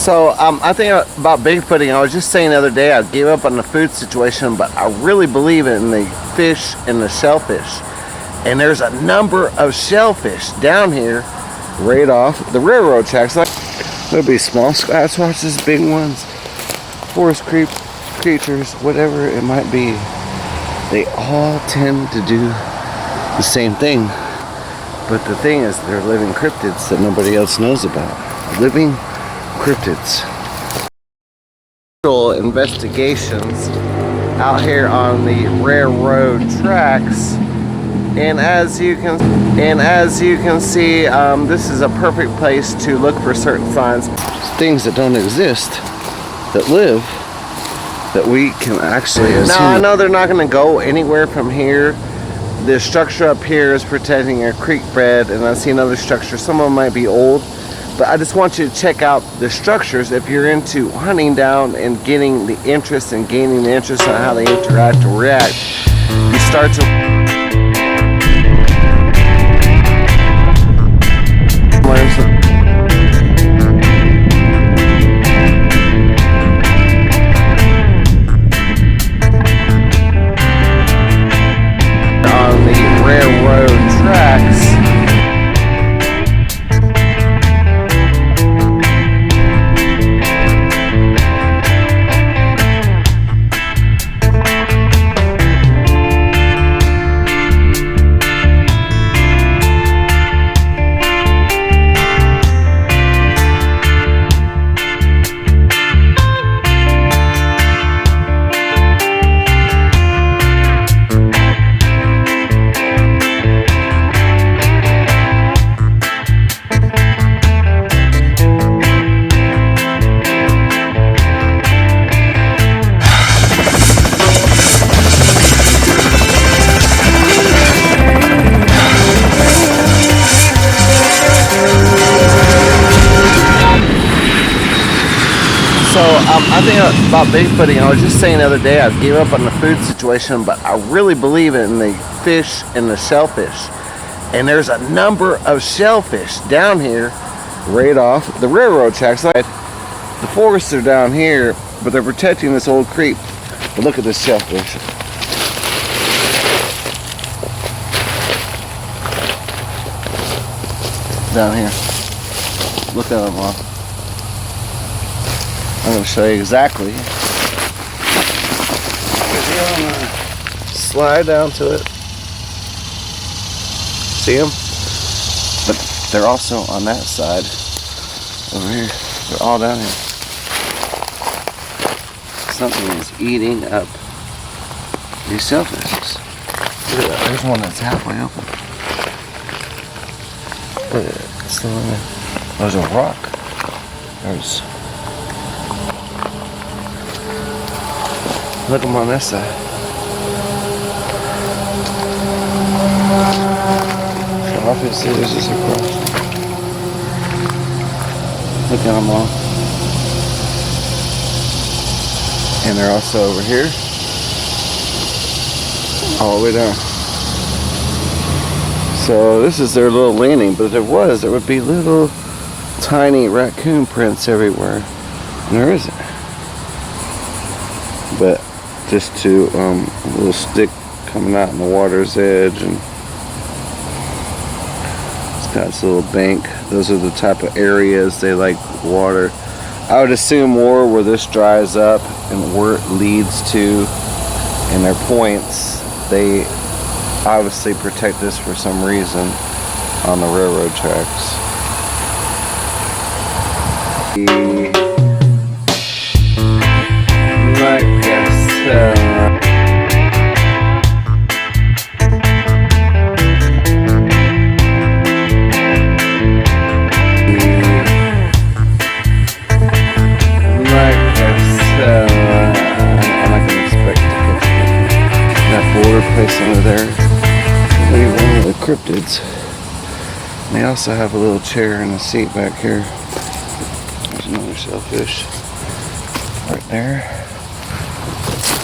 So I think about Bigfooting. I was just saying the other day I gave up on the food situation, but I really believe in the fish and the shellfish. And there's a number of shellfish down here right off the railroad tracks. There'll be small Sasquatches, big ones, forest creatures, whatever it might be. They all tend to do the same thing. But the thing is, they're living cryptids that nobody else knows about. Living cryptids. Investigations out here on the railroad tracks, and as you can see, this is a perfect place to look for certain signs, things that don't exist, that live, that we can actually assume. Now I know they're not going to go anywhere from here. The structure up here is protecting a creek bed, and I see another structure. Some of them might be old, but I just want you to check out the structures if you're into hunting down and getting the interest and gaining the interest on how they interact or react. You start to learn some. On the railroad tracks. So I think about Bigfooting. I was just saying the other day I gave up on the food situation, but I really believe in the fish and the shellfish. And there's a number of shellfish down here right off the railroad tracks. The forests are down here, but they're protecting this old creek. But look at this shellfish. Down here. Look at them all. I'm going to show you exactly. Slide down to it. See them? But they're also on that side over here. They're all down here. Something is eating up these shellfish. Look at that. There's one that's halfway open. Look at it. It's still in there. There's a rock. There's. Look them on this side. So obviously there's just a cross. Look at them all. And they're also over here. All the way down. So this is their little landing, but if there would be little tiny raccoon prints everywhere. And there isn't. But just to a little stick coming out in the water's edge, and it's got this little bank. Those are the type of areas they like water. I would assume more where this dries up and where it leads to and their points. They obviously protect this for some reason on the railroad tracks. Place under there. Maybe one of the cryptids. And they also have a little chair and a seat back here. There's another shellfish right there.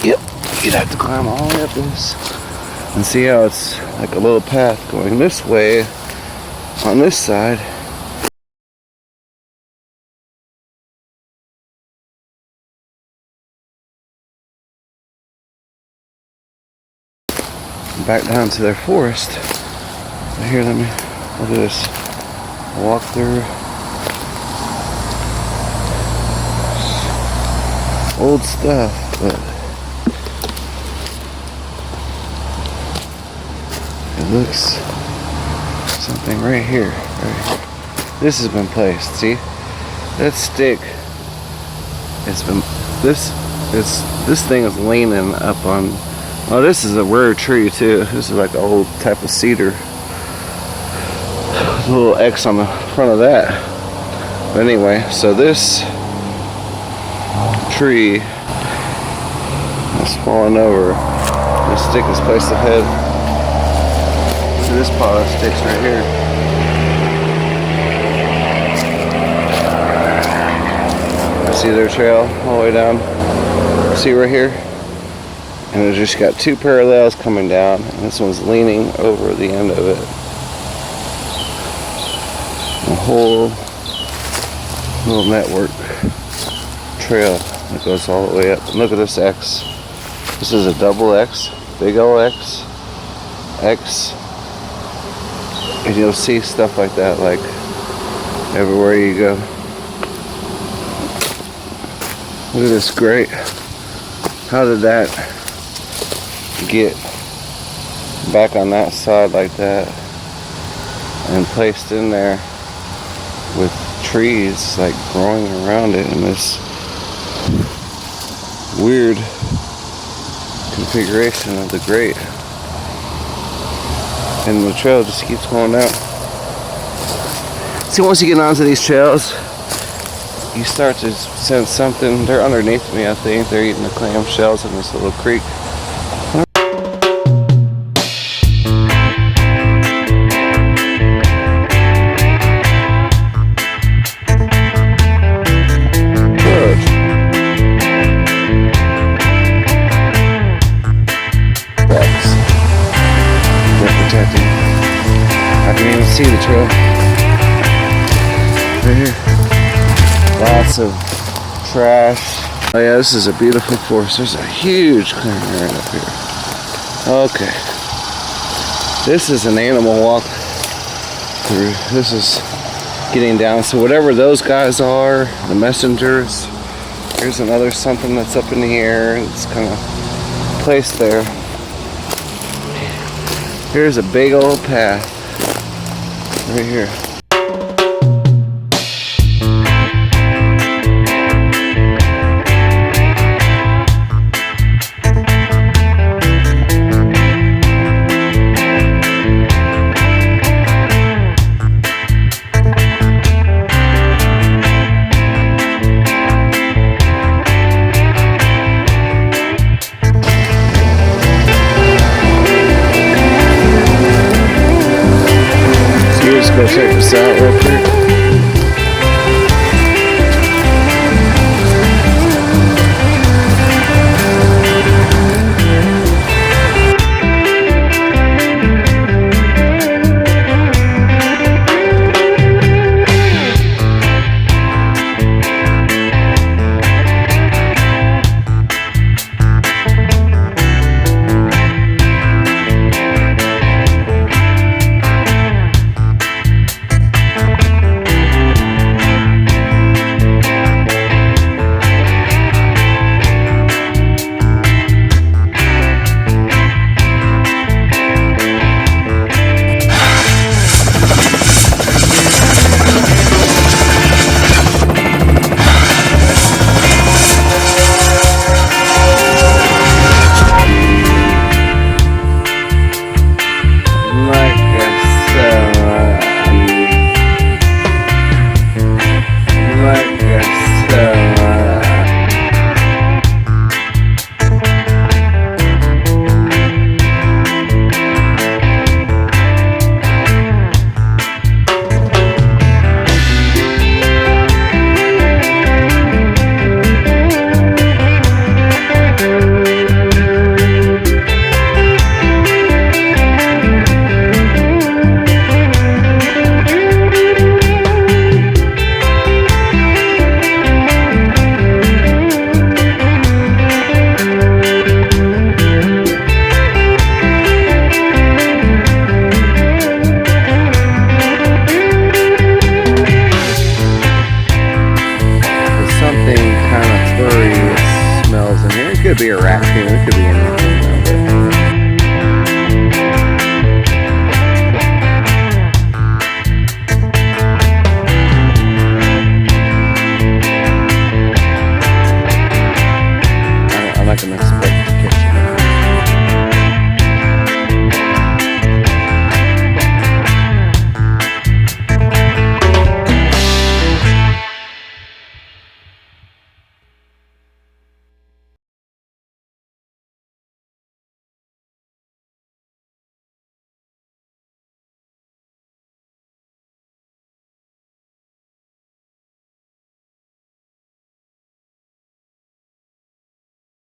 Yep, you'd have to climb all the way up this and see how it's like a little path going this way on this side. back down to their forest. But here, let me look at this. Walk through old stuff, but it looks something right here. This has been placed. See that stick? It's been this thing is leaning up on. Oh, this is a rare tree too. This is like an old type of cedar. There's a little X on the front of that. But anyway, so this tree is falling over. This stick is placed ahead. So this pile of sticks right here. See their trail all the way down. See right here? And it's just got two parallels coming down, and this one's leaning over the end of it. A whole little network trail that goes all the way up. And look at this X. This is a double X, big ol' X, X. And you'll see stuff like that, like everywhere you go. Look at this, great. How did that get back on that side like that and placed in there with trees like growing around it in this weird configuration of the grate? And the trail just keeps going out. See, once you get onto these trails, you start to sense something. They're underneath me, I think. They're eating the clam shells in this little creek. They're protecting. I can even see the trail. Right here. Lots of trash. Oh yeah, this is a beautiful forest. There's a huge clearing right up here. Okay. This is an animal walk through. This is getting down. So whatever those guys are, the messengers, here's another something that's up in the air. It's kind of placed there. Here's a big old path right here. Go check this be a raccoon. It could be anything.